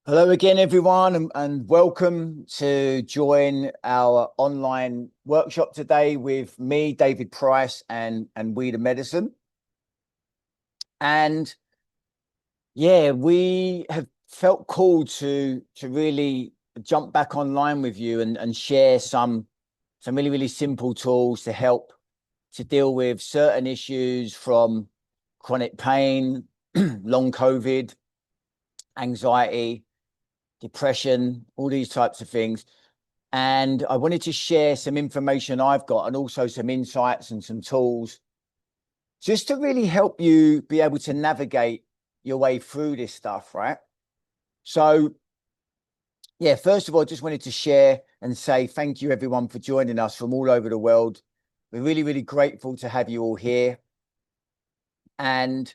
Hello again, everyone, and welcome to join our online workshop today with me, David Price, and We the Medicine. And yeah, we have felt called to really jump back online with you and share some really simple tools to help to deal with certain issues from chronic pain, long COVID, anxiety, depression, all these types of things. And I wanted to share some information I've got and also some insights and some tools just to really help you be able to navigate your way through this stuff, right? So, yeah, first of all, I just wanted to share and say thank you, everyone, for joining us from all over the world. We're really, really grateful to have you all here. And,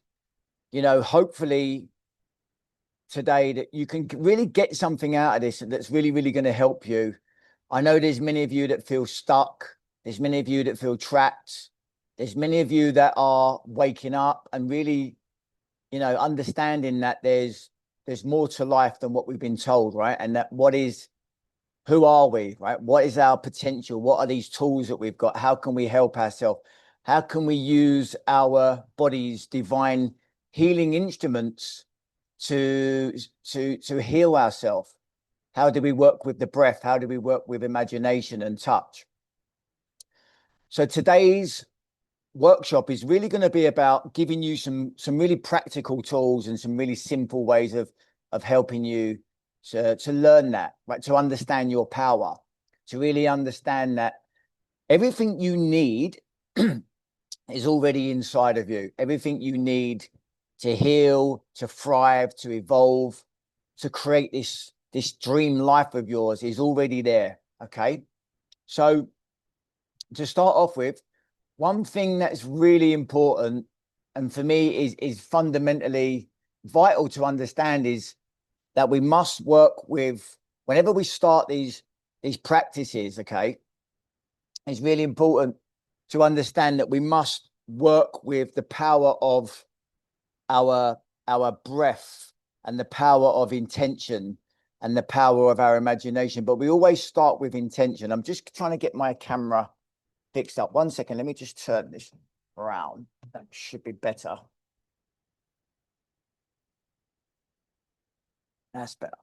hopefully today that you can really get something out of this that's really, really going to help you. I know there's many of you that feel stuck. There's many of you that feel trapped. There's many of you that are waking up and really, understanding that there's more to life than what we've been told, right? And that who are we, right? What is our potential? What are these tools that we've got? How can we help ourselves? How can we use our body's divine healing instruments to heal ourselves? How do we work with the breath? How do we work with imagination and touch? So today's workshop is really going to be about giving you some really practical tools and some really simple ways of helping you to learn that, right? To understand your power, to really understand that everything you need is already inside of you. Everything you need to heal, to thrive, to evolve, to create this dream life of yours is already there. Okay. So to start off with, one thing that's really important, and for me is fundamentally vital to understand, is that we must work with, whenever we start these practices, okay, it's really important to understand that we must work with the power of our breath and the power of intention and the power of our imagination. But we always start with intention. I'm just trying to get my camera fixed up. 1 second. Let me just turn this around. That should be better. That's better.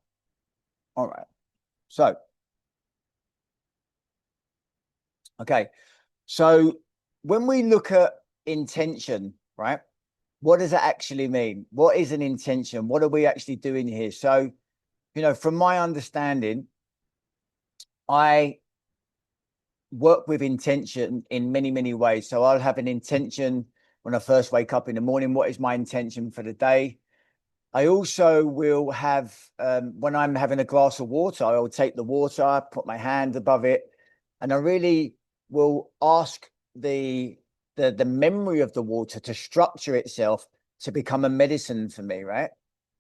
All right. So, okay. So when we look at intention, right? What does it actually mean? What is an intention? What are we actually doing here? So, from my understanding, I work with intention in many, many ways. So I'll have an intention when I first wake up in the morning. What is my intention for the day? I also will have, when I'm having a glass of water, I'll take the water, put my hand above it, and I really will ask the memory of the water to structure itself to become a medicine for me, right?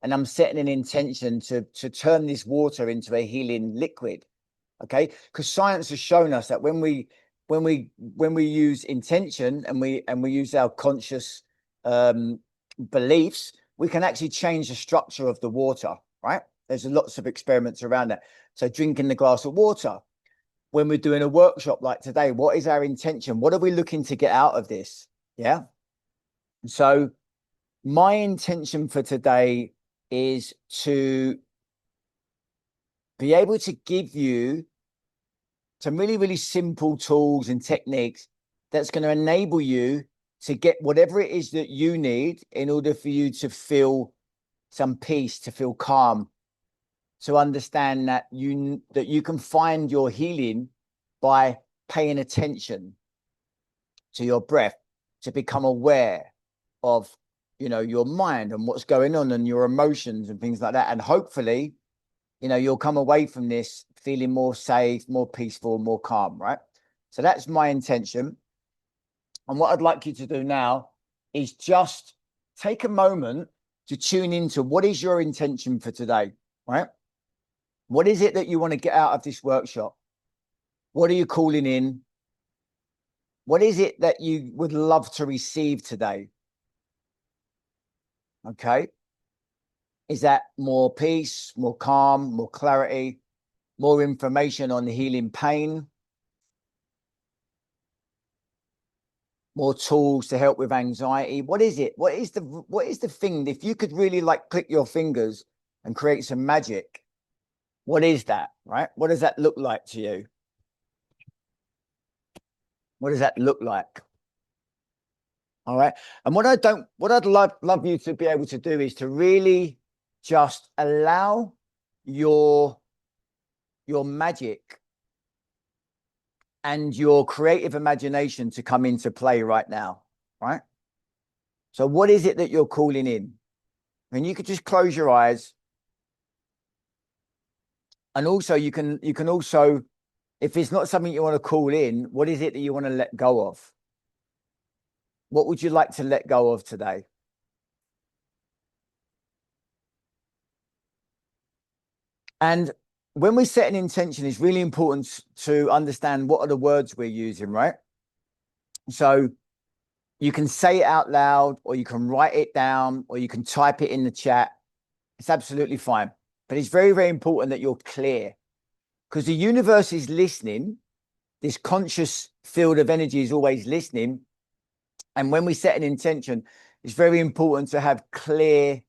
And I'm setting an intention to turn this water into a healing liquid. Okay, because science has shown us that when we use intention and we use our conscious beliefs, we can actually change the structure of the water, right? There's lots of experiments around that. So drinking the glass of water, when we're doing a workshop like today, what is our intention? What are we looking to get out of this? Yeah. So my intention for today is to be able to give you some really, really simple tools and techniques that's going to enable you to get whatever it is that you need in order for you to feel some peace, to feel calm, to understand that you can find your healing by paying attention to your breath, to become aware of your mind and what's going on and your emotions and things like that. And hopefully, you'll come away from this feeling more safe, more peaceful, more calm, right? So that's my intention. And what I'd like you to do now is just take a moment to tune into what is your intention for today, right? What is it that you want to get out of this workshop? What are you calling in? What is it that you would love to receive today? Okay. Is that more peace, more calm, more clarity, more information on healing pain, more tools to help with anxiety? What is it? What is the thing? If you could really like click your fingers and create some magic, what is that, right? What does that look like to you? What does that look like? All right. And what I'd love you to be able to do is to really just allow your magic and your creative imagination to come into play right now, right? So what is it that you're calling in? And you could just close your eyes. And also you can also, if it's not something you want to call in, what is it that you want to let go of? What would you like to let go of today? And when we set an intention, it's really important to understand what are the words we're using, right? So you can say it out loud, or you can write it down, or you can type it in the chat. It's absolutely fine. But it's very, very important that you're clear, because the universe is listening. This conscious field of energy is always listening. And when we set an intention, it's very important to have clear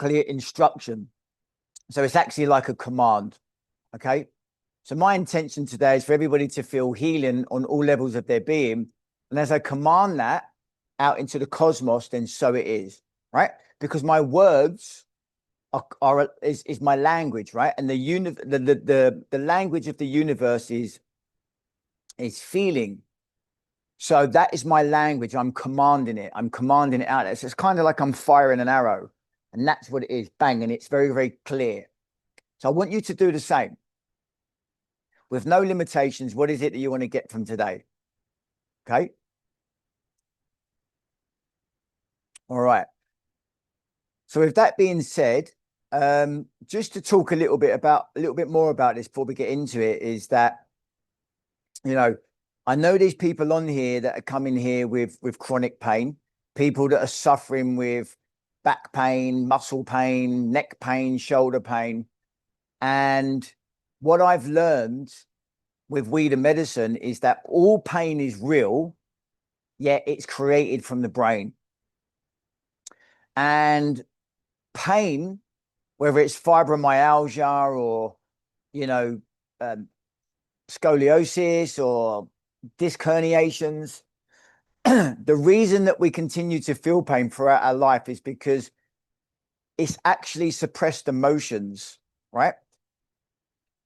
instruction. So it's actually like a command. Okay. So my intention today is for everybody to feel healing on all levels of their being. And as I command that out into the cosmos, then so it is, right? Because my words is my language, right? And the language of the universe is feeling. So that is my language. I'm commanding it. I'm commanding it out. It's kind of like I'm firing an arrow, and that's what it is. Bang. And it's very, very clear. So I want you to do the same. With no limitations, what is it that you want to get from today? Okay. All right. So with that being said, just to talk a little bit more about this before we get into it, is that, you know, I know there's people on here that are coming here with chronic pain, people that are suffering with back pain, muscle pain, neck pain, shoulder pain. And what I've learned with weed and medicine is that all pain is real, yet it's created from the brain. And pain, whether it's fibromyalgia or, you know, scoliosis or disc herniations, the reason that we continue to feel pain throughout our life is because it's actually suppressed emotions, right?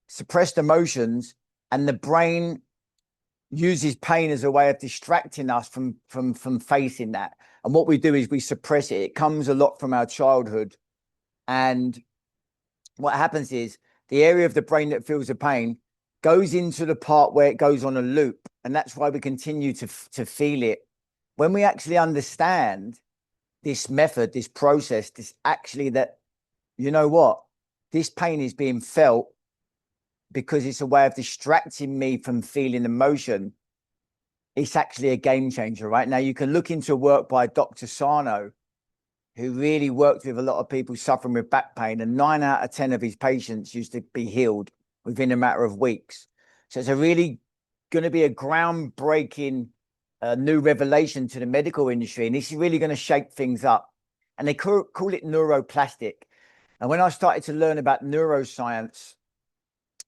Suppressed emotions, and the brain uses pain as a way of distracting us from facing that. And what we do is we suppress it. It comes a lot from our childhood. And what happens is the area of the brain that feels the pain goes into the part where it goes on a loop. And that's why we continue to feel it. When we actually understand this method, this process, this actually that, you know what, this pain is being felt because it's a way of distracting me from feeling emotion, it's actually a game changer, right? Now, you can look into work by Dr. Sano, who really worked with a lot of people suffering with back pain, and 9 out of 10 of his patients used to be healed within a matter of weeks. So it's really going to be a groundbreaking new revelation to the medical industry, and this is really going to shake things up. And they call it neuroplastic. And when I started to learn about neuroscience,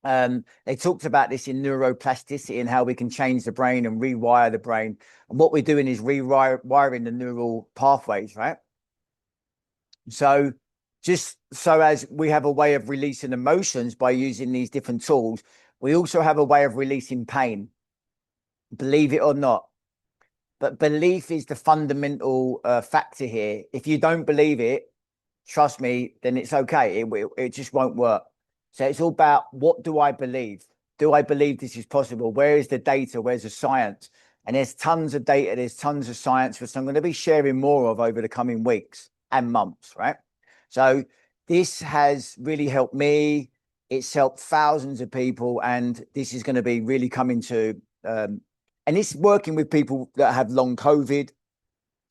they talked about this in neuroplasticity and how we can change the brain and rewire the brain. And what we're doing is rewiring the neural pathways, right? So just so as we have a way of releasing emotions by using these different tools, we also have a way of releasing pain, believe it or not. But belief is the fundamental factor here. If you don't believe it, trust me, then it's okay. It just won't work. So it's all about, what do I believe? Do I believe this is possible? Where is the data? Where's the science? And there's tons of data. There's tons of science, which I'm going to be sharing more of over the coming weeks and months, right? So this has really helped me. It's helped thousands of people. And this is going to be really coming to, and it's working with people that have long COVID.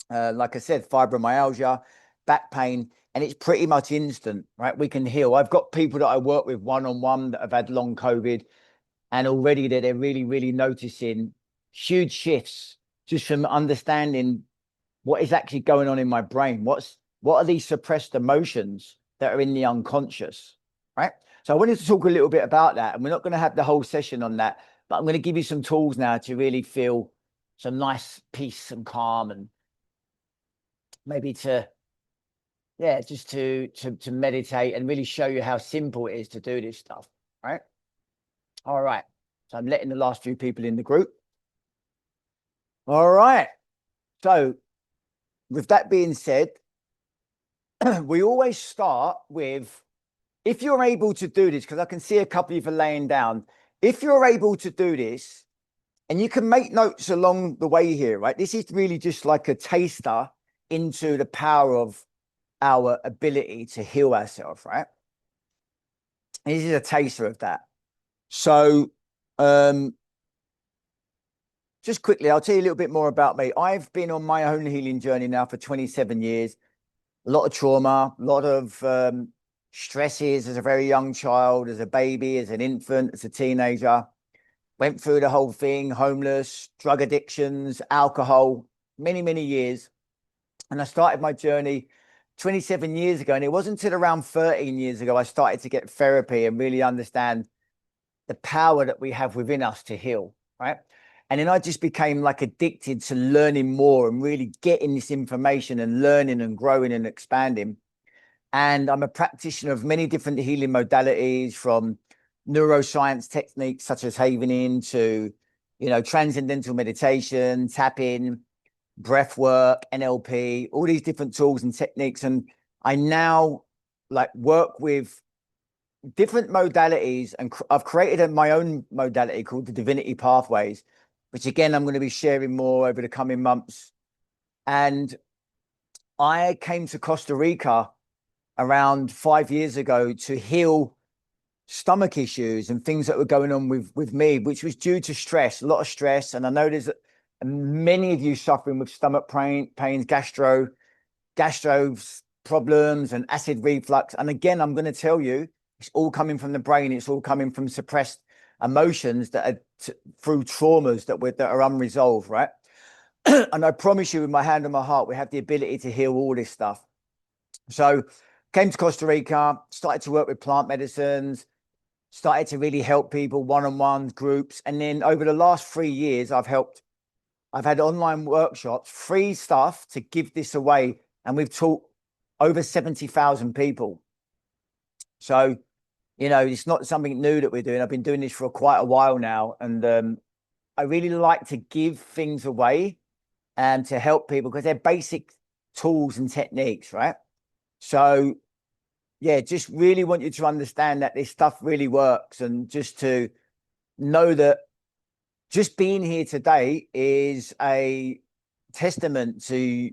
Like I said, fibromyalgia. back pain, and it's pretty much instant, right? We can heal. I've got people that I work with one-on-one that have had long COVID, and already they're really, really noticing huge shifts just from understanding what is actually going on in my brain. What are these suppressed emotions that are in the unconscious, right? So I wanted to talk a little bit about that, and we're not going to have the whole session on that, but I'm going to give you some tools now to really feel some nice peace and calm, and maybe to, yeah, just to meditate and really show you how simple it is to do this stuff, right? All right. So I'm letting the last few people in the group. All right. So with that being said, we always start with, if you're able to do this, because I can see a couple of you are laying down, if you're able to do this, and you can make notes along the way here, right? This is really just like a taster into the power of our ability to heal ourselves, right? And this is a taster of that. So just quickly, I'll tell you a little bit more about me. I've been on my own healing journey now for 27 years. A lot of trauma, a lot of stresses as a very young child, as a baby, as an infant, as a teenager. Went through the whole thing, homeless, drug addictions, alcohol, many, many years. And I started my journey 27 years ago. And it wasn't until around 13 years ago I started to get therapy and really understand the power that we have within us to heal, right? And then I just became like addicted to learning more and really getting this information and learning and growing and expanding. And I'm a practitioner of many different healing modalities, from neuroscience techniques such as havening to, you know, transcendental meditation, tapping, breath work, NLP, all these different tools and techniques. And I now like work with different modalities, and I've created my own modality called the Divinity Pathways, which again, I'm going to be sharing more over the coming months. And I came to Costa Rica around 5 years ago to heal stomach issues and things that were going on with me, which was due to stress, a lot of stress. And I know there's many of you suffering with stomach pains, gastro problems and acid reflux. And again, I'm going to tell you, it's all coming from the brain. It's all coming from suppressed emotions that are through traumas that are unresolved, right? And I promise you, with my hand on my heart, we have the ability to heal all this stuff. So came to Costa Rica, started to work with plant medicines, started to really help people one-on-one groups. And then over the last 3 years, I've had online workshops, free stuff to give this away. And we've taught over 70,000 people. So, you know, it's not something new that we're doing. I've been doing this for quite a while now. And I really like to give things away and to help people because they're basic tools and techniques, right? So, yeah, just really want you to understand that this stuff really works, and just to know that just being here today is a testament to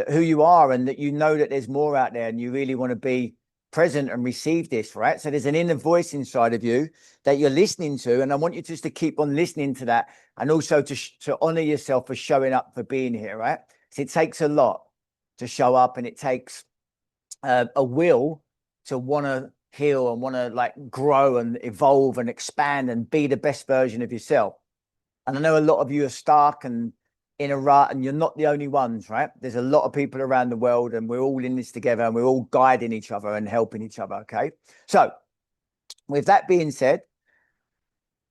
who you are, and that you know that there's more out there and you really want to be present and receive this, right? So there's an inner voice inside of you that you're listening to, and I want you just to keep on listening to that, and also to honor yourself for showing up, for being here, right? So it takes a lot to show up, and it takes a will to want to heal and want to like grow and evolve and expand and be the best version of yourself. And I know a lot of you are stuck and in a rut, and you're not the only ones, right? There's a lot of people around the world, and we're all in this together, and we're all guiding each other and helping each other. Okay. So with that being said,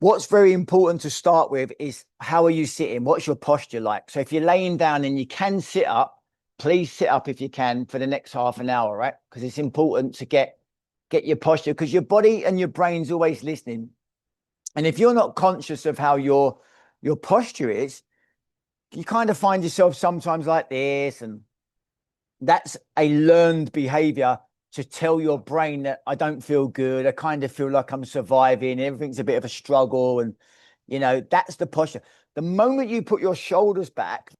what's very important to start with is, how are you sitting? What's your posture like? So if you're laying down and you can sit up, please sit up if you can for the next half an hour, right? Because it's important to get your posture, because your body and your brain's always listening. And if you're not conscious of how your posture is, you kind of find yourself sometimes like this, and that's a learned behavior to tell your brain that I don't feel good. I kind of feel like I'm surviving. Everything's a bit of a struggle. And, you know, that's the posture. The moment you put your shoulders back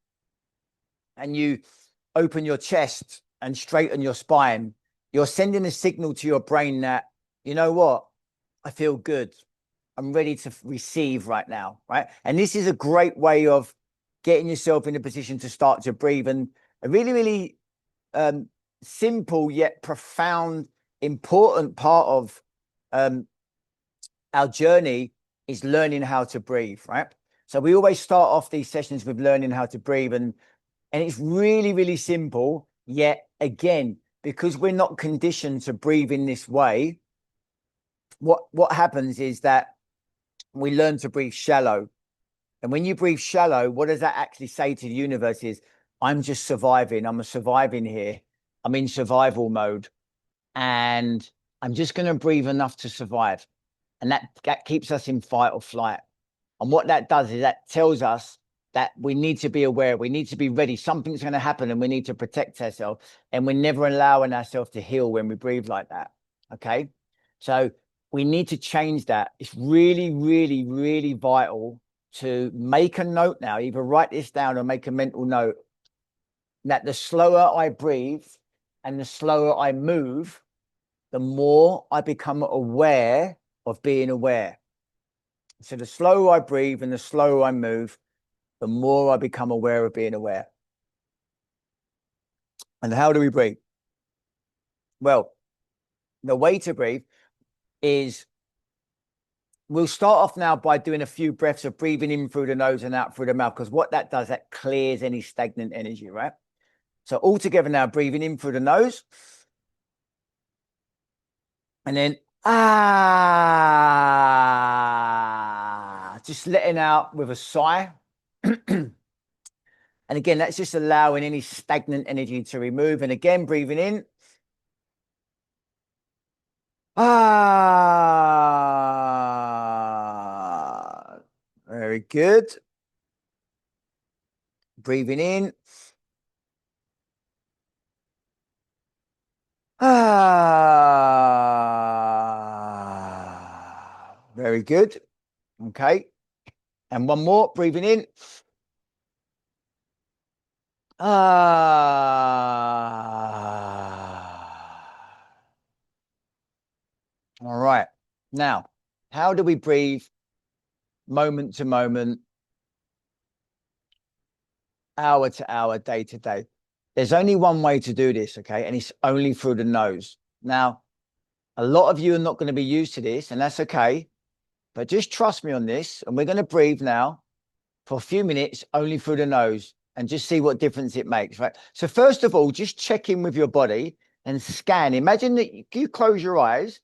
and you open your chest and straighten your spine, you're sending a signal to your brain that, you know what, I feel good. I'm ready to receive right now, right? And this is a great way of getting yourself in a position to start to breathe. And a really, really simple yet profound, important part of our journey is learning how to breathe, right? So we always start off these sessions with learning how to breathe, and it's really, really simple. Yet again, because we're not conditioned to breathe in this way, what happens is that we learn to breathe shallow. And when you breathe shallow, what does that actually say to the universe is, I'm just surviving. I'm surviving here. I'm in survival mode. And I'm just going to breathe enough to survive. And that keeps us in fight or flight. And what that does is that tells us that we need to be aware. We need to be ready. Something's going to happen and we need to protect ourselves. And we're never allowing ourselves to heal when we breathe like that. Okay. So we need to change that. It's really, really, really vital to make a note now, either write this down or make a mental note, that the slower I breathe and the slower I move, the more I become aware of being aware. So the slower I breathe and the slower I move, the more I become aware of being aware. And how do we breathe? Well, the way to breathe is, we'll start off now by doing a few breaths of breathing in through the nose and out through the mouth, because what that does, that clears any stagnant energy, right? So all together now, breathing in through the nose. And then, just letting out with a sigh. And again, that's just allowing any stagnant energy to remove. And again, breathing in. Very good. Breathing in. Very good. Okay. And one more, breathing in. All right. Now, how do we breathe moment to moment, hour to hour, day to day? There's only one way to do this, okay? And it's only through the nose. Now, a lot of you are not going to be used to this, and that's okay. But just trust me on this. And we're going to breathe now for a few minutes only through the nose and just see what difference it makes, right? So first of all, just check in with your body and scan. Imagine that you close your eyes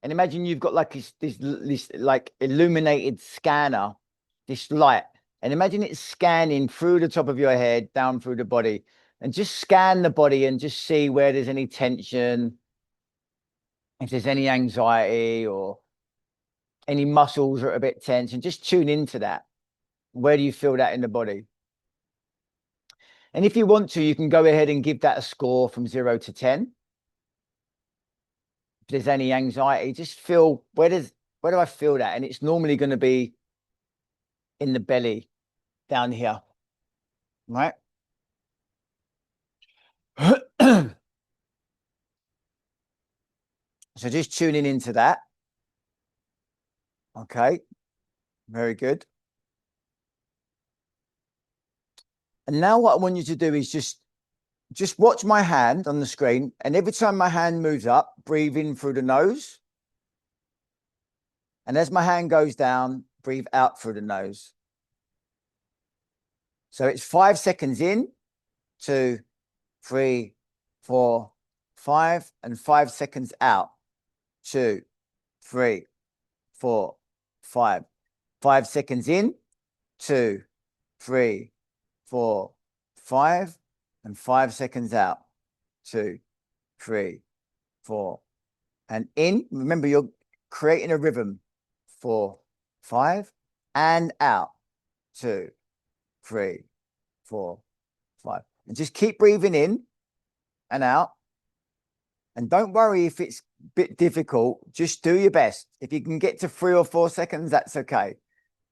and imagine you've got like this like illuminated scanner, this light. And imagine it's scanning through the top of your head, down through the body. And just scan the body and just see where there's any tension, if there's any anxiety or any muscles are a bit tense, and just tune into that. Where do you feel that in the body? And if you want to, you can go ahead and give that a score from 0 to 10. If there's any anxiety, just feel, where do I feel that? And it's normally going to be in the belly down here, right? So just tuning into that. Okay, very good. And now what I want you to do is just watch my hand on the screen. And every time my hand moves up, breathe in through the nose. And as my hand goes down, breathe out through the nose. So it's 5 seconds in, 2, 3, 4, 5, and 5 seconds out. 2, 3, 4, 5. 5 seconds in, 2, 3, 4, 5, and 5 seconds out. 2, 3, 4, and in. Remember, you're creating a rhythm. 4, 5, and out. 2, 3, 4, 5. And just keep breathing in and out. And don't worry if it's a bit difficult. Just do your best. If you can get to 3 or 4 seconds, that's okay.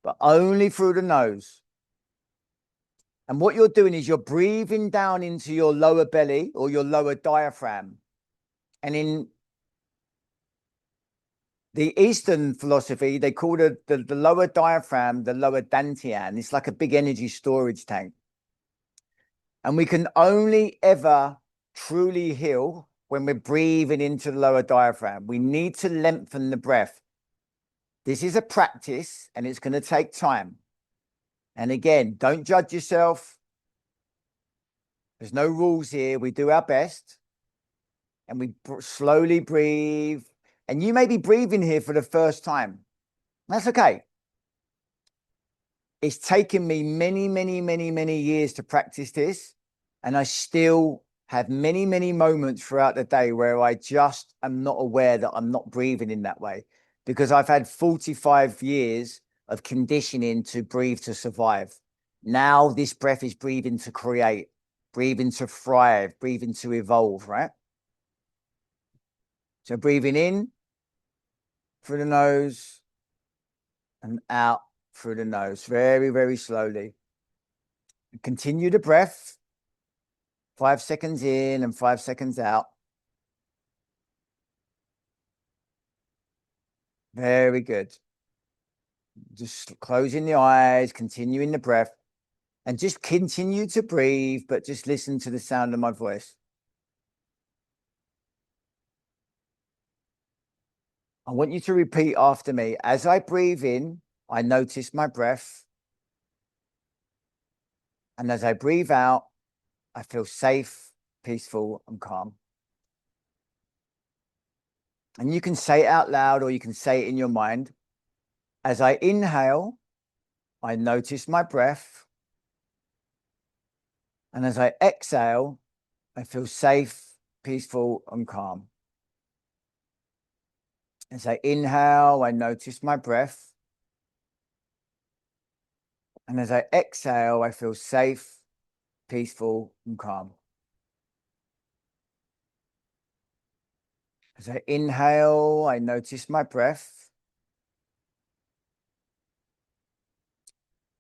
But only through the nose. And what you're doing is you're breathing down into your lower belly or your lower diaphragm. And in the Eastern philosophy, they call the lower diaphragm the lower dantian. It's like a big energy storage tank. And we can only ever truly heal when we're breathing into the lower diaphragm. We need to lengthen the breath. This is a practice and it's going to take time. And again, don't judge yourself. There's no rules here. We do our best and we slowly breathe. And you may be breathing here for the first time. That's okay. It's taken me many years to practice this. And I still have many moments throughout the day where I just am not aware that I'm not breathing in that way, because I've had 45 years of conditioning to breathe to survive. Now this breath is breathing to create, breathing to thrive, breathing to evolve, right? So breathing in through the nose and out through the nose, very slowly. Continue the breath, 5 seconds in and 5 seconds out. Very good. Just closing the eyes, continuing the breath, and just continue to breathe, but just listen to the sound of my voice. I want you to repeat after me. As I breathe in, I notice my breath. And as I breathe out, I feel safe, peaceful, and calm. And you can say it out loud or you can say it in your mind. As I inhale, I notice my breath. And as I exhale, I feel safe, peaceful, and calm. As I inhale, I notice my breath. And as I exhale, I feel safe, peaceful, and calm. As I inhale, I notice my breath.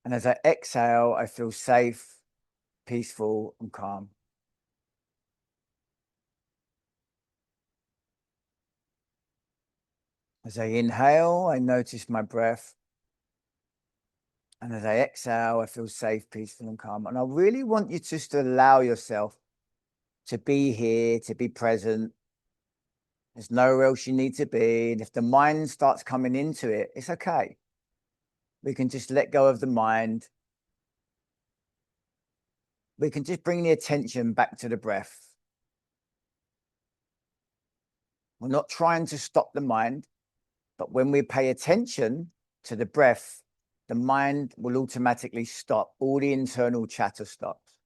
And as I exhale, I feel safe, peaceful, and calm. As I inhale, I notice my breath. And as I exhale, I feel safe, peaceful, and calm. And I really want you just to allow yourself to be here, to be present. There's nowhere else you need to be. And if the mind starts coming into it, it's okay. We can just let go of the mind. We can just bring the attention back to the breath. We're not trying to stop the mind, but when we pay attention to the breath, the mind will automatically stop. All the internal chatter stops.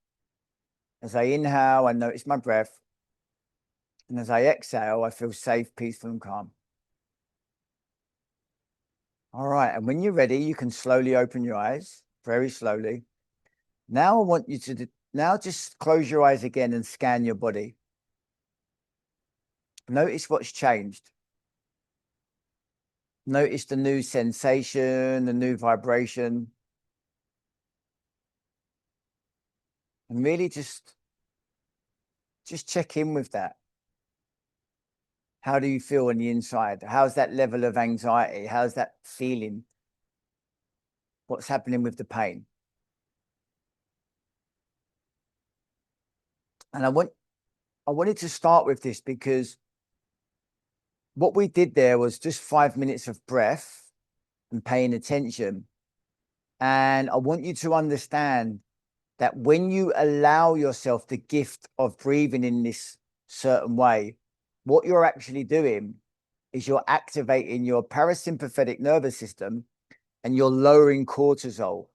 As I inhale, I notice my breath. And as I exhale, I feel safe, peaceful, and calm. All right. And when you're ready, you can slowly open your eyes, very slowly. Now I want you to now just close your eyes again and scan your body. Notice what's changed. Notice the new sensation, the new vibration. And really just check in with that. How do you feel on the inside? How's that level of anxiety? How's that feeling? What's happening with the pain? And I wanted to start with this because what we did there was just 5 minutes of breath and paying attention. And I want you to understand that when you allow yourself the gift of breathing in this certain way, what you're actually doing is you're activating your parasympathetic nervous system and you're lowering cortisol.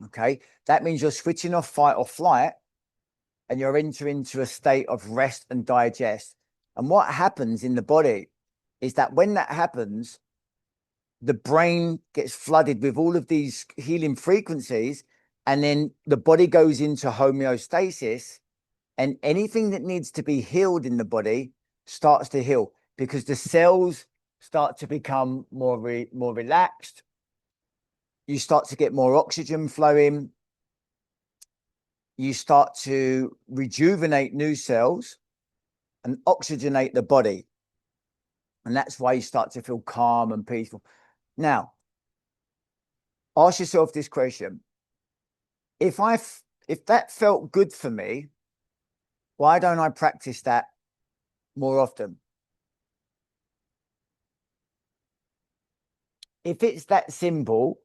Okay, that means you're switching off fight or flight and you're entering into a state of rest and digest. And what happens in the body is that when that happens, the brain gets flooded with all of these healing frequencies, and then the body goes into homeostasis, and anything that needs to be healed in the body starts to heal because the cells start to become more relaxed. You start to get more oxygen flowing. You start to rejuvenate new cells and oxygenate the body. And that's why you start to feel calm and peaceful. Now, ask yourself this question. If that felt good for me, Why don't I practice that more often? If it's that simple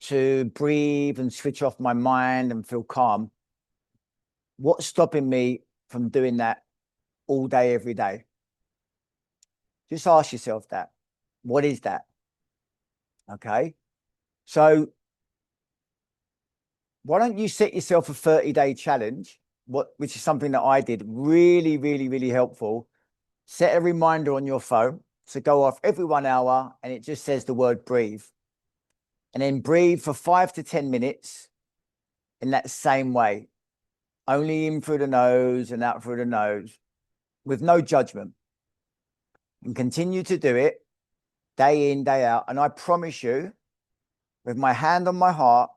to breathe and switch off my mind and feel calm, what's stopping me from doing that all day, every day? Just ask yourself that. What is that? Okay. So why don't you set yourself a 30-day challenge, which is something that I did, really, really, really helpful. Set a reminder on your phone to go off every 1 hour, and it just says the word breathe. And then breathe for 5 to 10 minutes in that same way, only in through the nose and out through the nose, with no judgment. And continue to do it day in, day out. And I promise you, with my hand on my heart,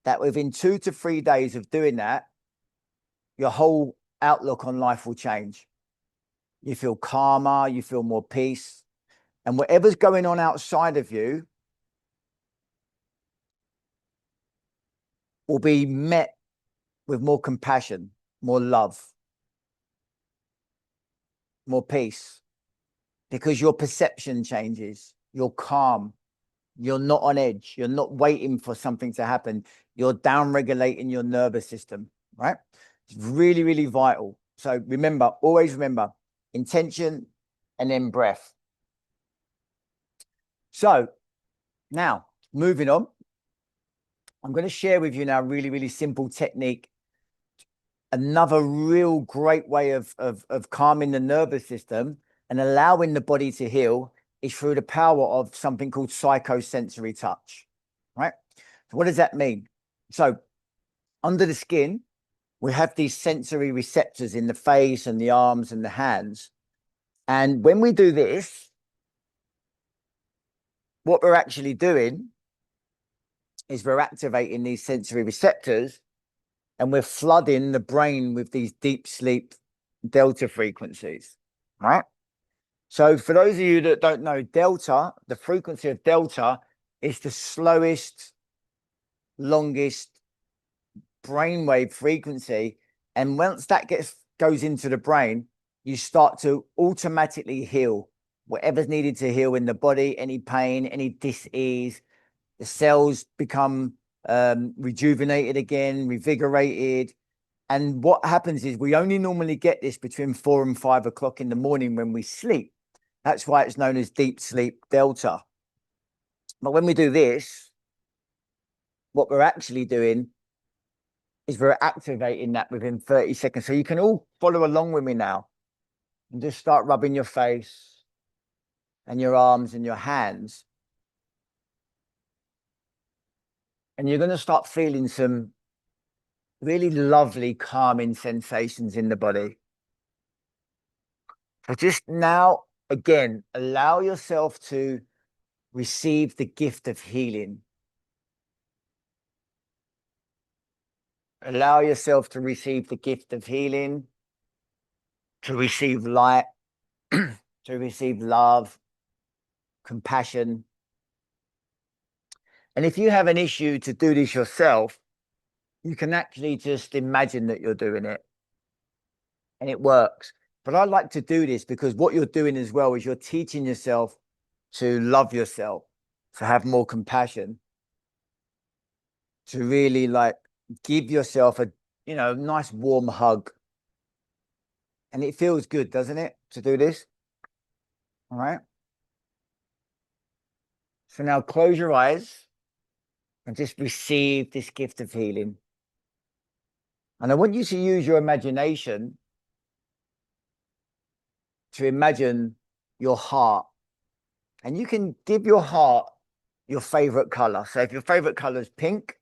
that within 2 to 3 days of doing that, your whole outlook on life will change. You feel calmer, you feel more peace. And whatever's going on outside of you will be met with more compassion, more love, more peace, because your perception changes. You're calm. You're not on edge. You're not waiting for something to happen. You're down regulating your nervous system, right? It's really, really vital. So remember, always remember, intention and then breath. So now moving on, I'm going to share with you now a really, really simple technique. Another real great way of calming the nervous system and allowing the body to heal is through the power of something called psychosensory touch, right? So what does that mean? So under the skin, we have these sensory receptors in the face and the arms and the hands. And when we do this, what we're actually doing is we're activating these sensory receptors, and we're flooding the brain with these deep sleep delta frequencies, right? So for those of you that don't know, delta, the frequency of delta is the slowest, longest brainwave frequency. And once that goes into the brain, you start to automatically heal whatever's needed to heal in the body, any pain, any dis-ease. The cells become rejuvenated again, revigorated. And what happens is we only normally get this between 4 and 5 o'clock in the morning when we sleep. That's why it's known as deep sleep delta. But when we do this, what we're actually doing is we're activating that within 30 seconds. So you can all follow along with me now and just start rubbing your face and your arms and your hands. And you're going to start feeling some really lovely calming sensations in the body. So just now, again, allow yourself to receive the gift of healing. Allow yourself to receive the gift of healing, to receive light, to receive love, compassion. And if you have an issue to do this yourself, you can actually just imagine that you're doing it and it works. But I like to do this because what you're doing as well is you're teaching yourself to love yourself, to have more compassion, to really like give yourself a, nice warm hug. And it feels good, doesn't it, to do this? All right. So now close your eyes and just receive this gift of healing. And I want you to use your imagination to imagine your heart. And you can give your heart your favorite color. So if your favorite color is pink,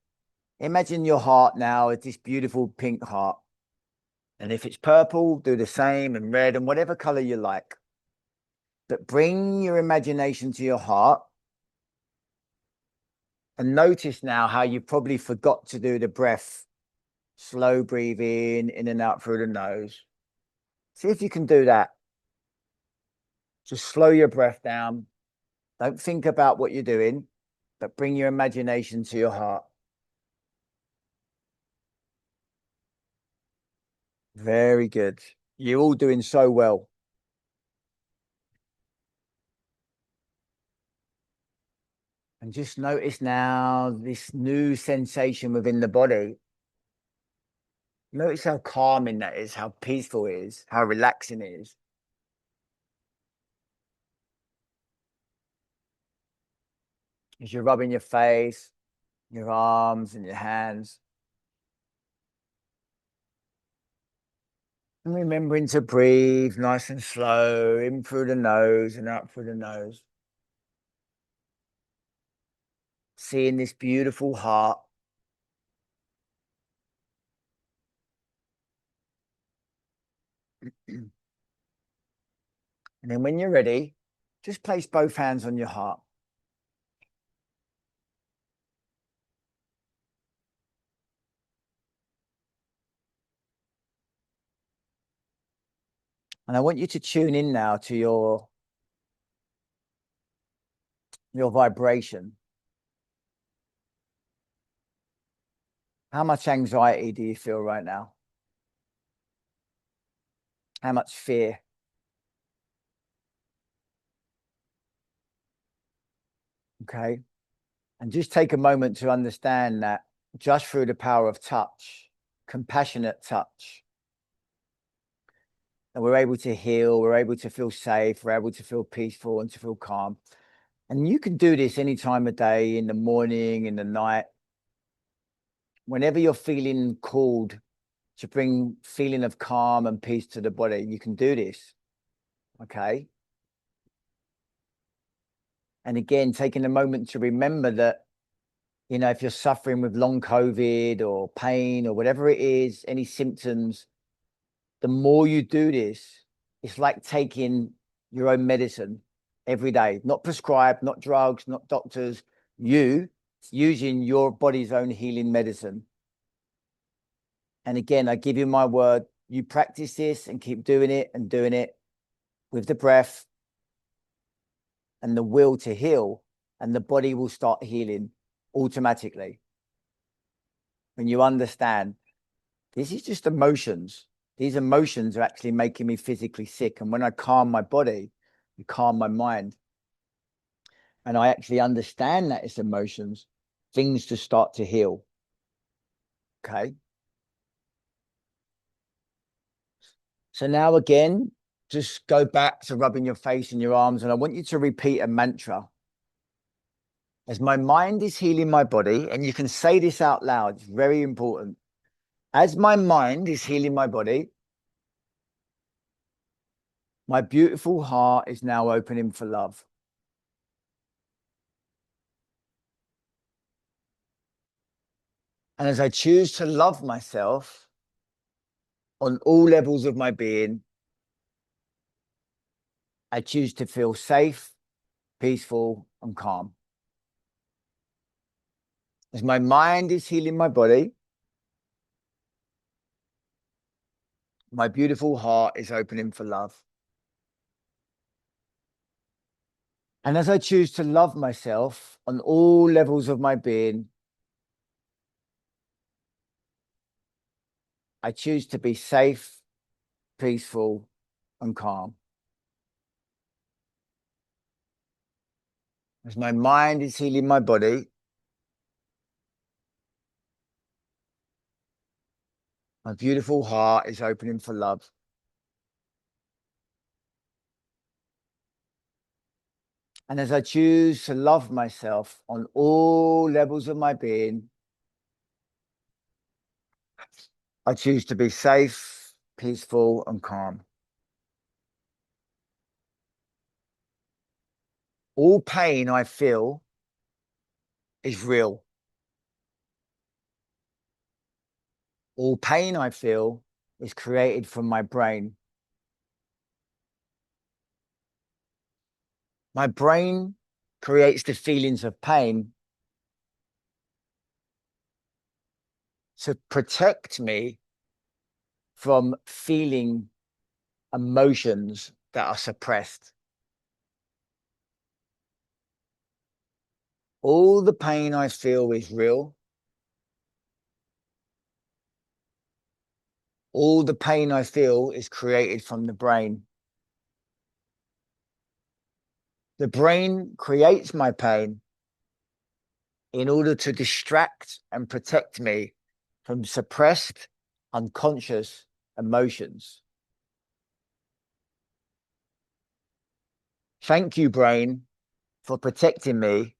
imagine your heart now as this beautiful pink heart. And if it's purple, do the same, and red, and whatever color you like. But bring your imagination to your heart. And notice now how you probably forgot to do the breath. Slow breathing in and out through the nose. See if you can do that. Just slow your breath down. Don't think about what you're doing, but bring your imagination to your heart. Very good. You're all doing so well. And just notice now this new sensation within the body. Notice how calming that is, how peaceful it is, how relaxing it is. As you're rubbing your face, your arms and your hands. And remembering to breathe nice and slow, in through the nose and out through the nose. Seeing this beautiful heart. And then when you're ready, just place both hands on your heart. And I want you to tune in now to your vibration. How much anxiety do you feel right now? How much fear? Okay. And just take a moment to understand that just through the power of touch, compassionate touch, and we're able to heal, we're able to feel safe, we're able to feel peaceful and to feel calm. And you can do this any time of day, in the morning, in the night, whenever you're feeling called to bring feeling of calm and peace to the body, you can do this. Okay. And again, taking a moment to remember that, you know, if you're suffering with long COVID or pain or whatever it is, any symptoms, the more you do this, it's like taking your own medicine every day, not prescribed, not drugs, not doctors, you using your body's own healing medicine. And again, I give you my word, you practice this and keep doing it with the breath and the will to heal, and the body will start healing automatically. When you understand this is just emotions, these emotions are actually making me physically sick. And when I calm my body, I calm my mind. And I actually understand that it's emotions, things to start to heal. Okay. So now again, just go back to rubbing your face and your arms. And I want you to repeat a mantra. As my mind is healing my body, and you can say this out loud, it's very important. As my mind is healing my body, my beautiful heart is now opening for love. And as I choose to love myself on all levels of my being, I choose to feel safe, peaceful, and calm. As my mind is healing my body, my beautiful heart is opening for love. And as I choose to love myself on all levels of my being, I choose to be safe, peaceful, and calm. As my mind is healing my body, my beautiful heart is opening for love. And as I choose to love myself on all levels of my being, I choose to be safe, peaceful, and calm. All pain I feel is real. All pain I feel is created from my brain. My brain creates the feelings of pain to protect me from feeling emotions that are suppressed. All the pain I feel is real. All the pain I feel is created from the brain. The brain creates my pain in order to distract and protect me from suppressed, unconscious emotions. Thank you, brain, for protecting me.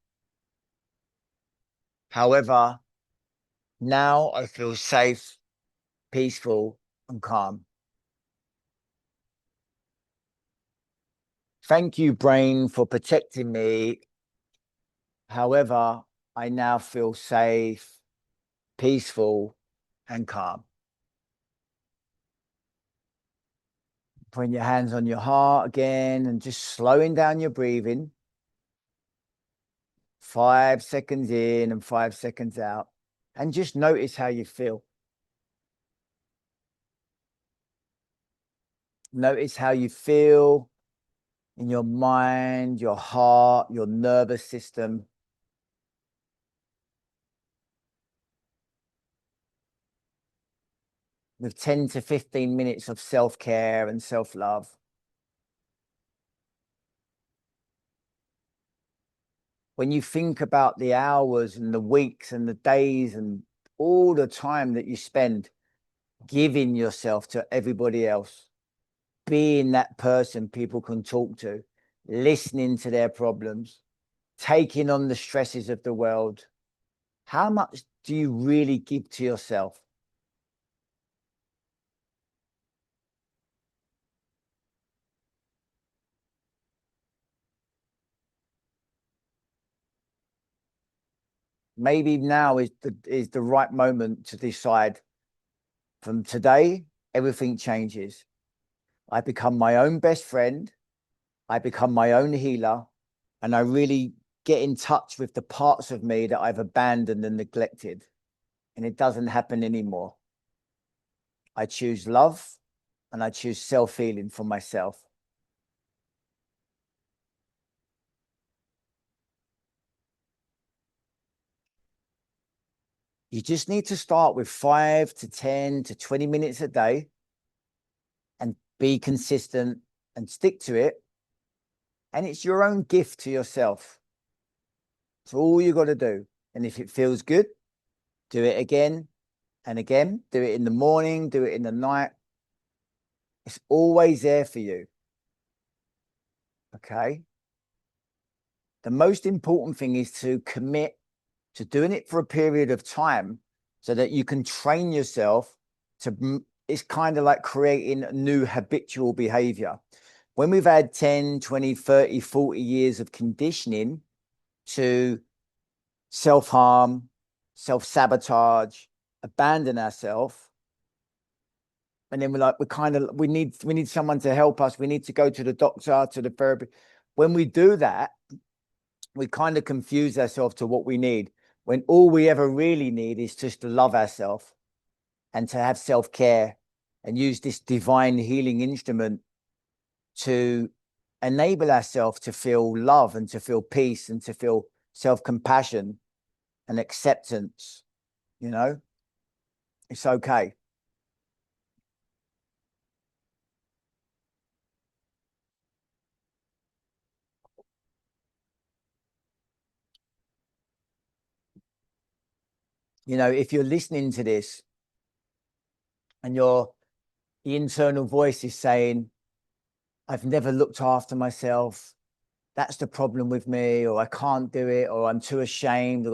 However, now I feel safe, peaceful, and calm. Thank you, brain, for protecting me. However, I now feel safe, peaceful, and calm. Putting your hands on your heart again and just slowing down your breathing. 5 seconds in and 5 seconds out. And just notice how you feel. Notice how you feel in your mind, your heart, your nervous system. With 10 to 15 minutes of self-care and self-love. When you think about the hours and the weeks and the days and all the time that you spend giving yourself to everybody else, being that person people can talk to, listening to their problems, taking on the stresses of the world, how much do you really give to yourself? Maybe now is the right moment to decide, from today, everything changes. I become my own best friend. I become my own healer, and I really get in touch with the parts of me that I've abandoned and neglected, and it doesn't happen anymore. I choose love and I choose self-healing for myself. You just need to start with 5 to 10 to 20 minutes a day and be consistent and stick to it. And it's your own gift to yourself. It's all you got to do. And if it feels good, do it again and again. Do it in the morning, do it in the night. It's always there for you. Okay. The most important thing is to commit to doing it for a period of time so that you can train yourself to, it's kind of like creating a new habitual behavior. When we've had 10, 20, 30, 40 years of conditioning to self-harm, self-sabotage, abandon ourselves, and then we're like, we need someone to help us. We need to go to the doctor, to the therapy. When we do that, we kind of confuse ourselves to what we need, when all we ever really need is just to love ourselves and to have self-care and use this divine healing instrument to enable ourselves to feel love and to feel peace and to feel self-compassion and acceptance. You know, it's okay. You know, if you're listening to this and the internal voice is saying, I've never looked after myself, that's the problem with me, or I can't do it, or I'm too ashamed,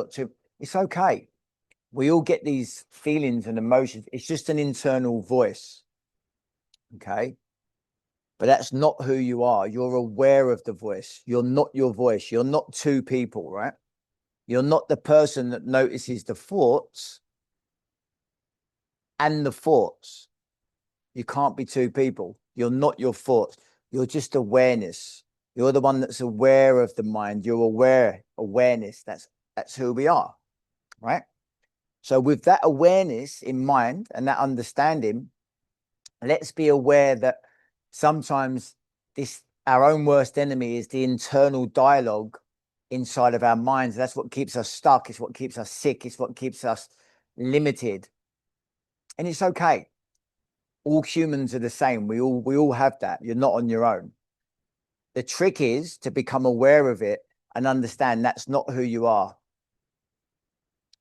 it's okay. We all get these feelings and emotions. It's just an internal voice. Okay. But that's not who you are. You're aware of the voice. You're not your voice. You're not two people, right? You're not the person that notices the thoughts and the thoughts. You can't be two people. You're not your thoughts. You're just awareness. You're the one that's aware of the mind. You're awareness. That's who we are, right? So with that awareness in mind and that understanding, let's be aware that sometimes our own worst enemy is the internal dialogue inside of our minds. That's what keeps us stuck. It's what keeps us sick. It's what keeps us limited. And it's okay. All humans are the same. We all have that. You're not on your own. The trick is to become aware of it and understand that's not who you are.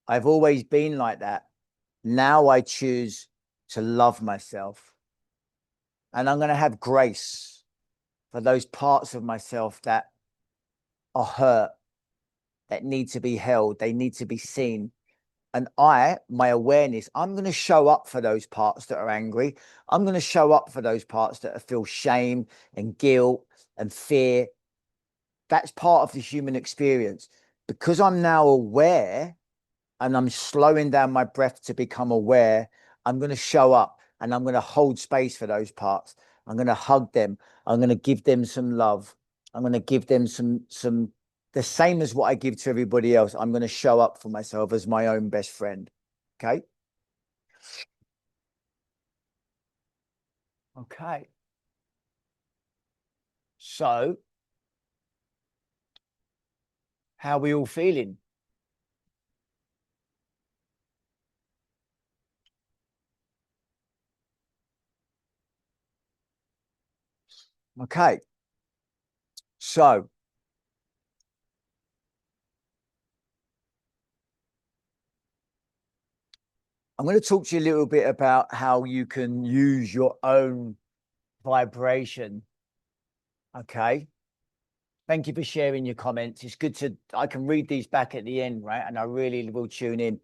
I've always been like that. Now I choose to love myself. And I'm going to have grace for those parts of myself that are hurt, that need to be held, they need to be seen. And my awareness, I'm going to show up for those parts that are angry. I'm going to show up for those parts that feel shame and guilt and fear. That's part of the human experience. Because I'm now aware and I'm slowing down my breath to become aware, I'm going to show up and I'm going to hold space for those parts. I'm going to hug them. I'm going to give them some love. I'm going to give them some, the same as what I give to everybody else. I'm going to show up for myself as my own best friend. Okay. Okay. So how are we all feeling? Okay. So I'm going to talk to you a little bit about how you can use your own vibration. Okay. Thank you for sharing your comments. It's good to, I can read these back at the end, right? And I really will tune in.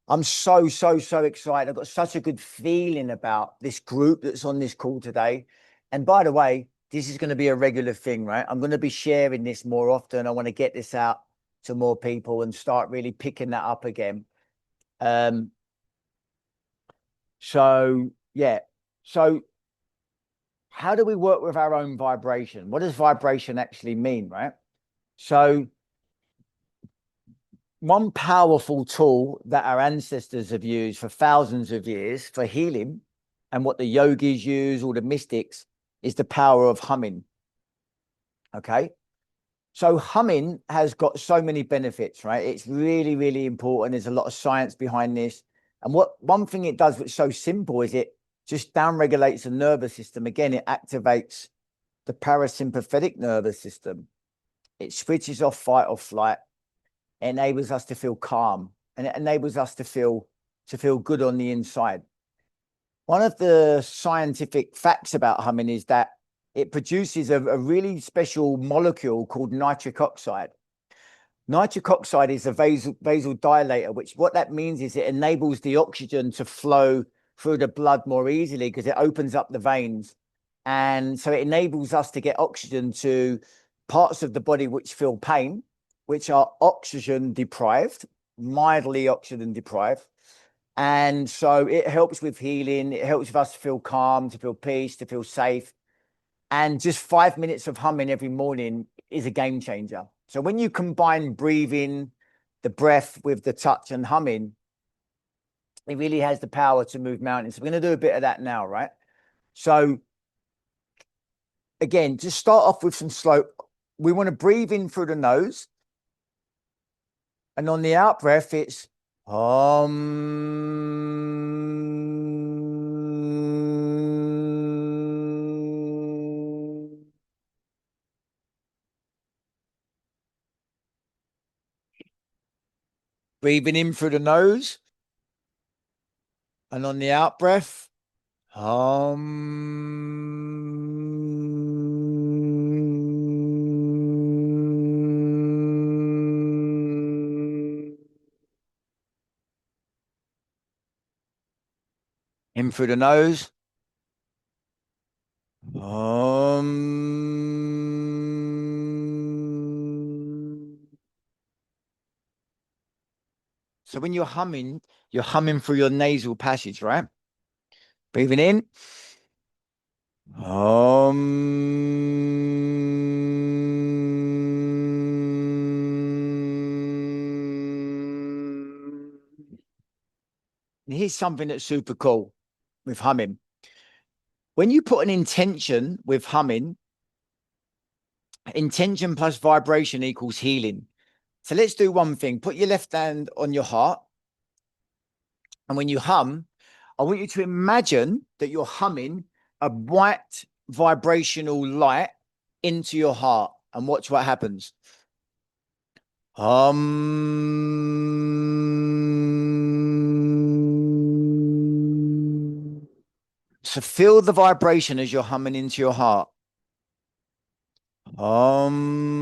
I'm so excited. I've got such a good feeling about this group that's on this call today. And by the way, this is going to be a regular thing, right? I'm going to be sharing this more often. I want to get this out to more people and start really picking that up again. Um, so yeah. So how do we work with our own vibration? What does vibration actually mean, right? So one powerful tool that our ancestors have used for thousands of years for healing, and what the yogis use, all the mystics, is the power of humming. Okay. So humming has got so many benefits, right? It's really important. There's a lot of science behind this. And what one thing it does, which is so simple, is it just down regulates the nervous system. Again, it activates the parasympathetic nervous system. It switches off fight or flight, enables us to feel calm, and it enables us to feel good on the inside. One of the scientific facts about humming is that it produces a really special molecule called nitric oxide. Nitric oxide is a vasodilator, which what that means is it enables the oxygen to flow through the blood more easily because it opens up the veins. And so it enables us to get oxygen to parts of the body which feel pain, which are oxygen deprived, mildly oxygen deprived. And so it helps with healing. It helps with us to feel calm, to feel peace, to feel safe. And just 5 minutes of humming every morning is a game changer. So when you combine breathing, the breath with the touch and humming, it really has the power to move mountains. So we're going to do a bit of that now, right? So again, just start off with some slow. We want to breathe in through the nose. And on the out breath, it's breathing in through the nose. And on the out breath, in through the nose. So when you're humming through your nasal passage, right? Breathing in. And here's something that's super cool with humming. When you put an intention with humming, intention plus vibration equals healing. So let's do one thing. Put your left hand on your heart. And when you hum, I want you to imagine that you're humming a white vibrational light into your heart and watch what happens. So feel the vibration as you're humming into your heart. Um,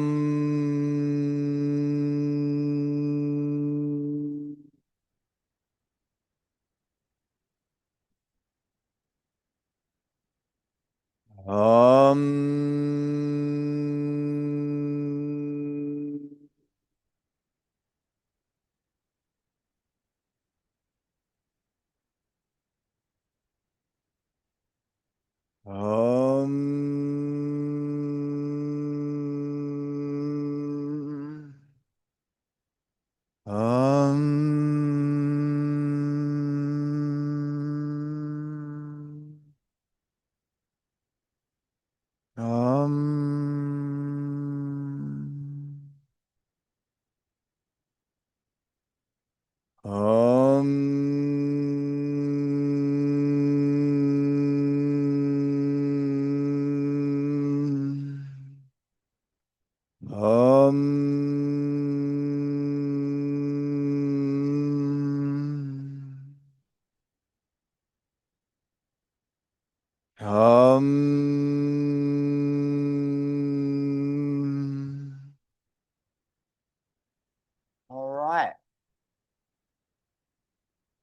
all right.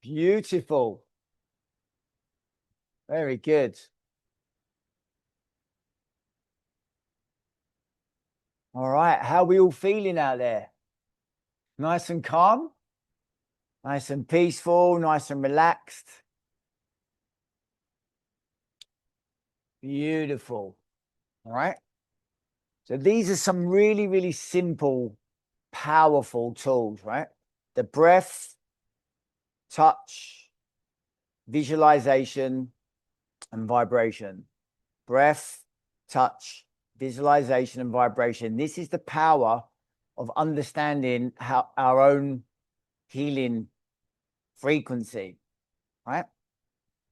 Beautiful. Very good. All right. How are we all feeling out there? Nice and calm? Nice and peaceful, nice and relaxed. Beautiful. All right. So these are some really, really simple, powerful tools, right? The breath, touch, visualization, and vibration. Breath, touch, visualization, and vibration. This is the power of understanding how our own healing frequency, right?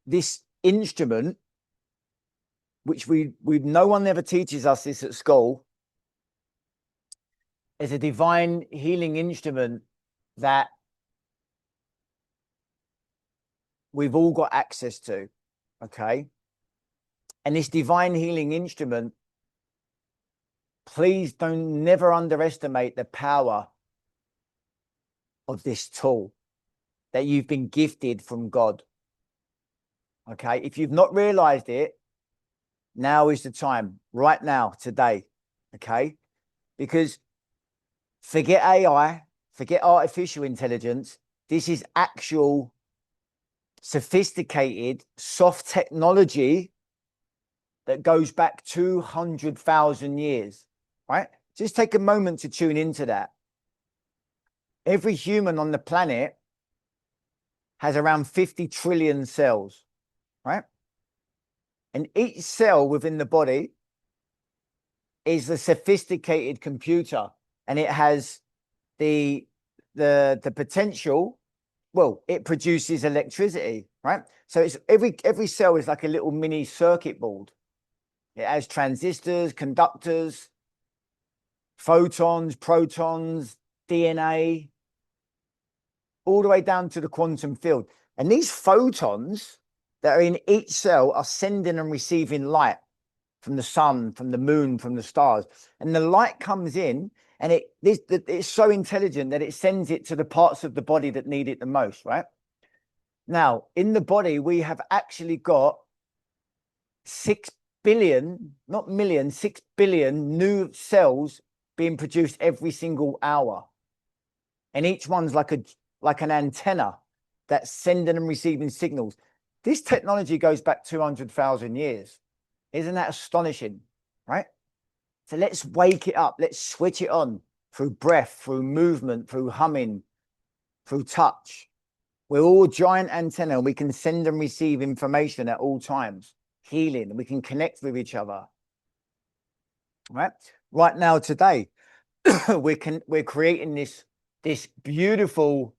This instrument, which we no one ever teaches us this at school, is a divine healing instrument that we've all got access to, okay? And this divine healing instrument, please don't never underestimate the power of this tool that you've been gifted from God. Okay, if you've not realized it, now is the time, right now, today. Okay, because forget AI, forget artificial intelligence. This is actual sophisticated soft technology that goes back 200,000 years, right? Just take a moment to tune into that. Every human on the planet has around 50 trillion cells, right? And each cell within the body is a sophisticated computer, and it has the potential. Well, it produces electricity, right? So it's every cell is like a little mini circuit board. It has transistors, conductors, photons, protons, DNA, all the way down to the quantum field. And these photons that are in each cell are sending and receiving light from the sun, from the moon, from the stars. And the light comes in, and it's so intelligent that it sends it to the parts of the body that need it the most, right? Now, in the body, we have actually got 6 billion, not million, 6 billion new cells being produced every single hour. And each one's like an antenna that's sending and receiving signals. This technology goes back 200,000 years. Isn't that astonishing, right? So let's wake it up. Let's switch it on through breath, through movement, through humming, through touch. We're all giant antenna. We can send and receive information at all times, healing. We can connect with each other, right? Right now, today, we're creating this beautiful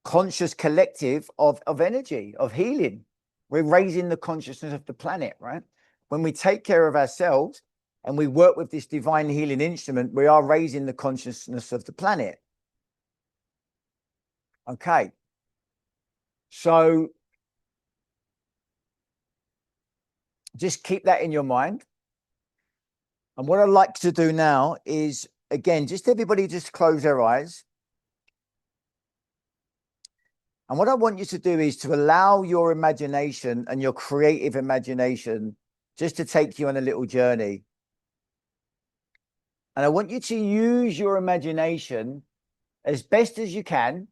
conscious collective of energy, of healing. We're raising the consciousness of the planet, right? When we take care of ourselves and we work with this divine healing instrument, we are raising the consciousness of the planet. Okay. So just keep that in your mind. And what I'd like to do now is, again, just everybody just close their eyes. And what I want you to do is to allow your imagination and your creative imagination just to take you on a little journey. And I want you to use your imagination as best as you can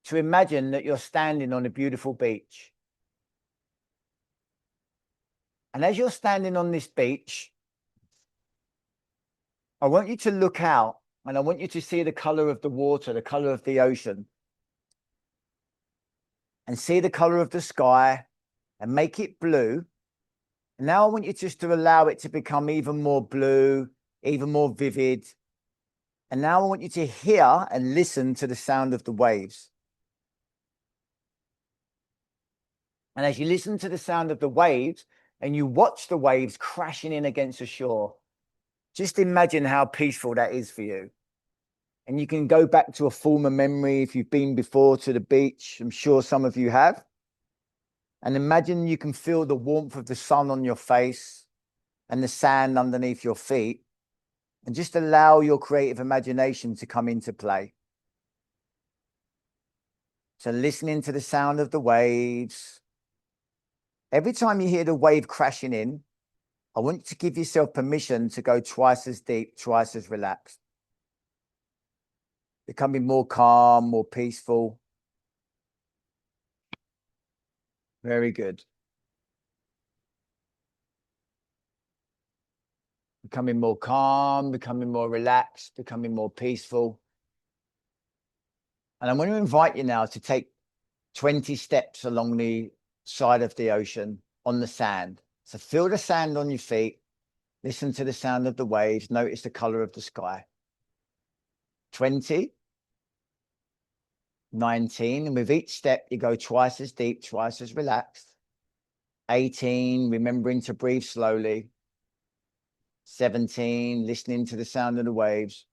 to imagine that you're standing on a beautiful beach. And as you're standing on this beach, I want you to look out and I want you to see the color of the water, the color of the ocean, and see the color of the sky and make it blue. And now I want you just to allow it to become even more blue, even more vivid. And now I want you to hear and listen to the sound of the waves. And as you listen to the sound of the waves and you watch the waves crashing in against the shore, just imagine how peaceful that is for you. And you can go back to a former memory if you've been before to the beach. I'm sure some of you have. And imagine you can feel the warmth of the sun on your face and the sand underneath your feet. And just allow your creative imagination to come into play. So listening to the sound of the waves. Every time you hear the wave crashing in, I want you to give yourself permission to go twice as deep, twice as relaxed. Becoming more calm, more peaceful. Very good. Becoming more calm, becoming more relaxed, becoming more peaceful. And I want to invite you now to take 20 steps along the side of the ocean on the sand. So feel the sand on your feet. Listen to the sound of the waves. Notice the color of the sky. 20, 19. And with each step, you go twice as deep, twice as relaxed. 18, remembering to breathe slowly. 17, listening to the sound of the waves.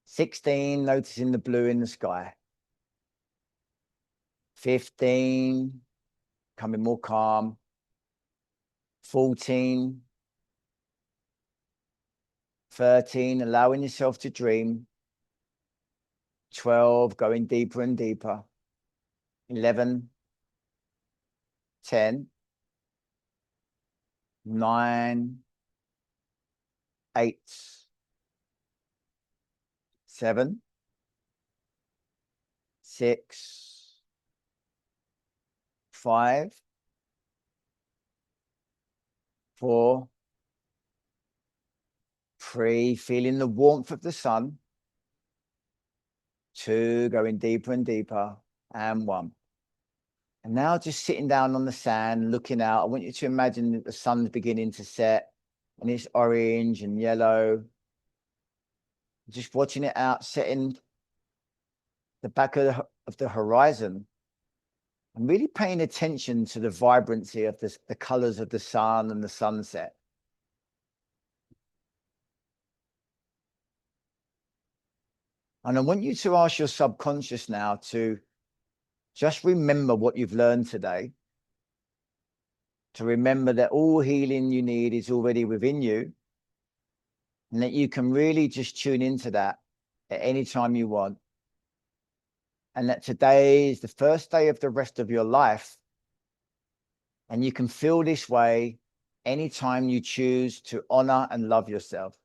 16, noticing the blue in the sky. 15, becoming more calm. 14, 13, allowing yourself to dream. 12, going deeper and deeper. 11, 10, 9, 8, 7, 6, 5, 4, 3, feeling the warmth of the sun. 2, going deeper and deeper, and 1. And now just sitting down on the sand, looking out. I want you to imagine that the sun's beginning to set and it's orange and yellow. Just watching it out, setting the back of the horizon and really paying attention to the vibrancy of the colors of the sun and the sunset. And I want you to ask your subconscious now to just remember what you've learned today. To remember that all healing you need is already within you. And that you can really just tune into that at any time you want. And that today is the first day of the rest of your life. And you can feel this way anytime you choose to honor and love yourself.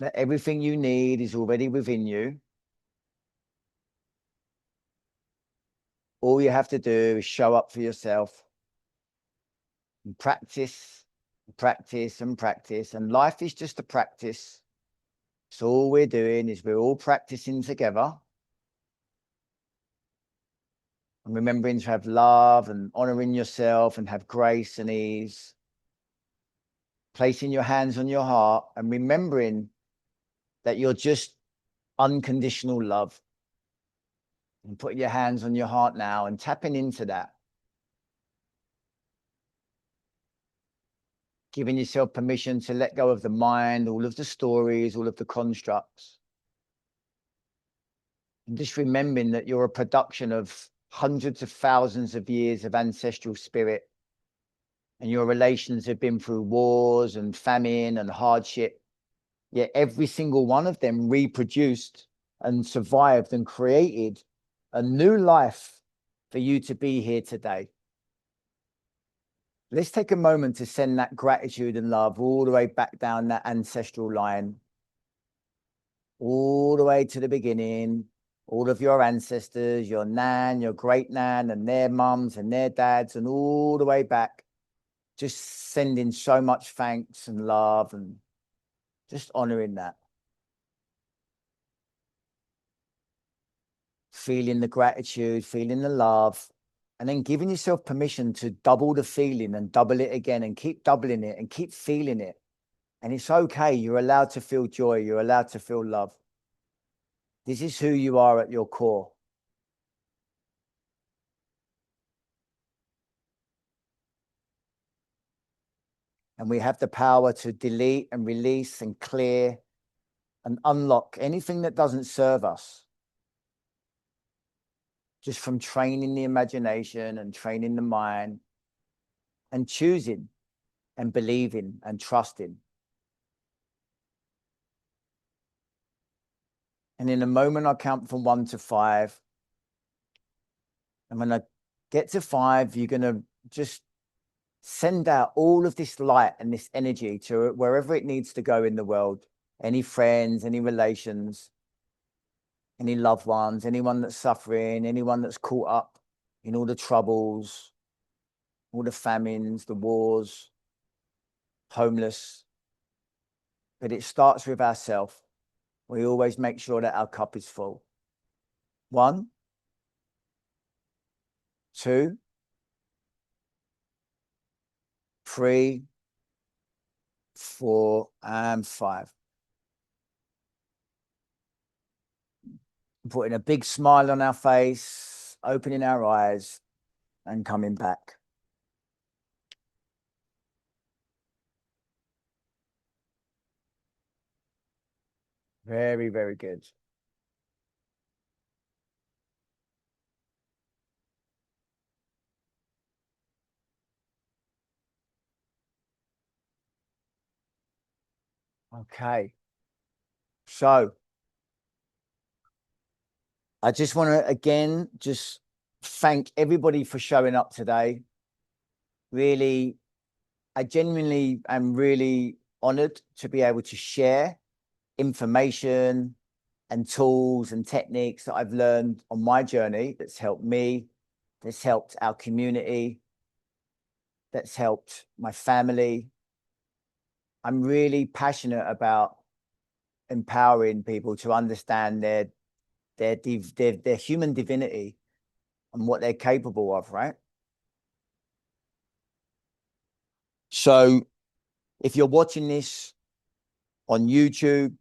That everything you need is already within you. All you have to do is show up for yourself and practice, practice and practice. And life is just a practice. So all we're doing is we're all practicing together. And remembering to have love and honoring yourself and have grace and ease. Placing your hands on your heart and remembering that you're just unconditional love. And putting your hands on your heart now and tapping into that. Giving yourself permission to let go of the mind, all of the stories, all of the constructs. And just remembering that you're a production of hundreds of thousands of years of ancestral spirit. And your relations have been through wars and famine and hardship. Yet every single one of them reproduced and survived and created a new life for you to be here today. Let's take a moment to send that gratitude and love all the way back down that ancestral line, all the way to the beginning, all of your ancestors, your nan, your great nan, and their mums and their dads, and all the way back, just sending so much thanks and love and just honoring that. Feeling the gratitude, feeling the love, and then giving yourself permission to double the feeling and double it again and keep doubling it and keep feeling it. And it's okay. You're allowed to feel joy. You're allowed to feel love. This is who you are at your core. And we have the power to delete and release and clear and unlock anything that doesn't serve us. Just from training the imagination and training the mind and choosing and believing and trusting. And in a moment, I'll count from 1 to 5. And when I get to 5, you're going to just send out all of this light and this energy to wherever it needs to go in the world. Any friends, any relations, any loved ones, anyone that's suffering, anyone that's caught up in all the troubles, all the famines, the wars, homeless. But it starts with ourselves. We always make sure that our cup is full. 1, 2, 3, 4, and 5. Putting a big smile on our face, opening our eyes, and coming back. Very, very good. Okay. So I just want to, again, just thank everybody for showing up today. Really, I genuinely am really honored to be able to share information and tools and techniques that I've learned on my journey that's helped me, that's helped our community, that's helped my family. I'm really passionate about empowering people to understand their human divinity and what they're capable of, right? So if you're watching this on YouTube,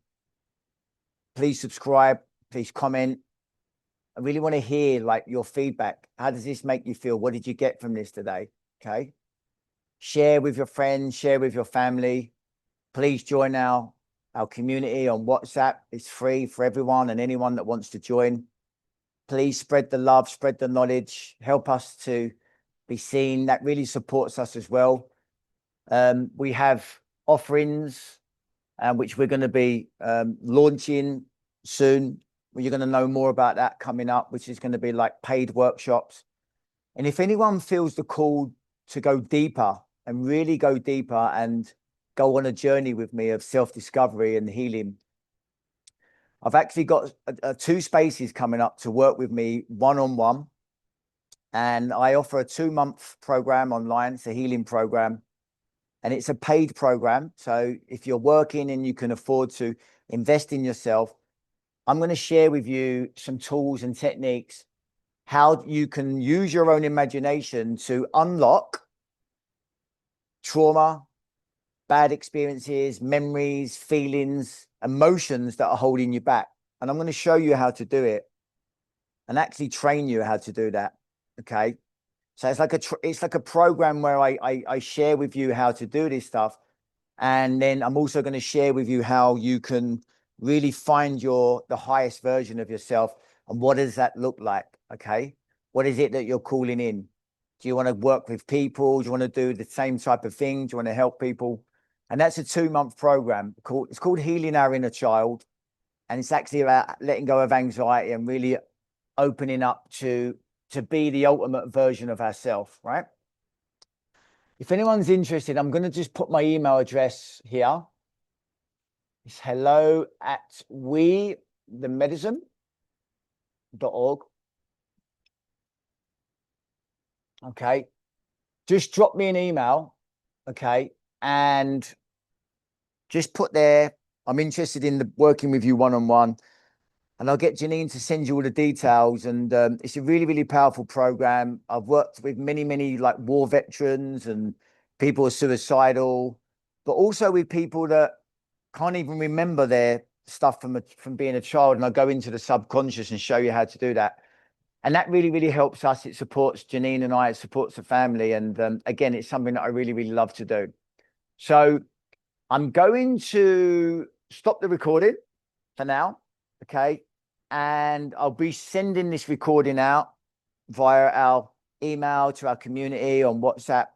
please subscribe, please comment. I really want to hear like your feedback. How does this make you feel? What did you get from this today? Okay. Share with your friends, share with your family. Please join our community on WhatsApp. It's free for everyone and anyone that wants to join. Please spread the love, spread the knowledge, help us to be seen. That really supports us as well. We have offerings which we're going to be launching soon. You're going to know more about that coming up, which is going to be like paid workshops. And if anyone feels the call to go deeper and really go deeper and go on a journey with me of self-discovery and healing, I've actually got 2 spaces coming up to work with me one-on-one. And I offer a 2-month program online. It's a healing program. And it's a paid program. So if you're working and you can afford to invest in yourself, I'm going to share with you some tools and techniques, how you can use your own imagination to unlock trauma, bad experiences, memories, feelings, emotions that are holding you back. And I'm going to show you how to do it and actually train you how to do that. Okay. So it's like a program where I share with you how to do this stuff. And then I'm also going to share with you how you can really find the highest version of yourself. And what does that look like? Okay. What is it that you're calling in? Do you want to work with people? Do you want to do the same type of thing? Do you want to help people? And that's a 2-month program it's called Healing Our Inner Child. And it's actually about letting go of anxiety and really opening up to be the ultimate version of ourselves, right? If anyone's interested, I'm going to just put my email address here. It's hello@wethemedicine.org. Okay. Just drop me an email. Okay. And just put there, I'm interested in working with you one-on-one. And I'll get Janine to send you all the details. And it's a really, really powerful program. I've worked with many like war veterans and people who are suicidal, but also with people that can't even remember their stuff from being a child. And I go into the subconscious and show you how to do that. And that really, really helps us. It supports Janine and I, it supports the family. And again, it's something that I really, really love to do. So I'm going to stop the recording for now. Okay. And I'll be sending this recording out via our email to our community on WhatsApp.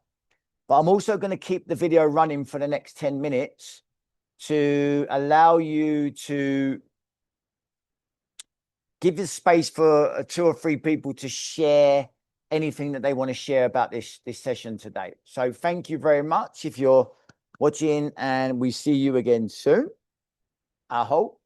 But I'm also going to keep the video running for the next 10 minutes to allow you to give the space for 2 or 3 people to share anything that they want to share about this session today. So thank you very much if you're watching, and we see you again soon. I hope.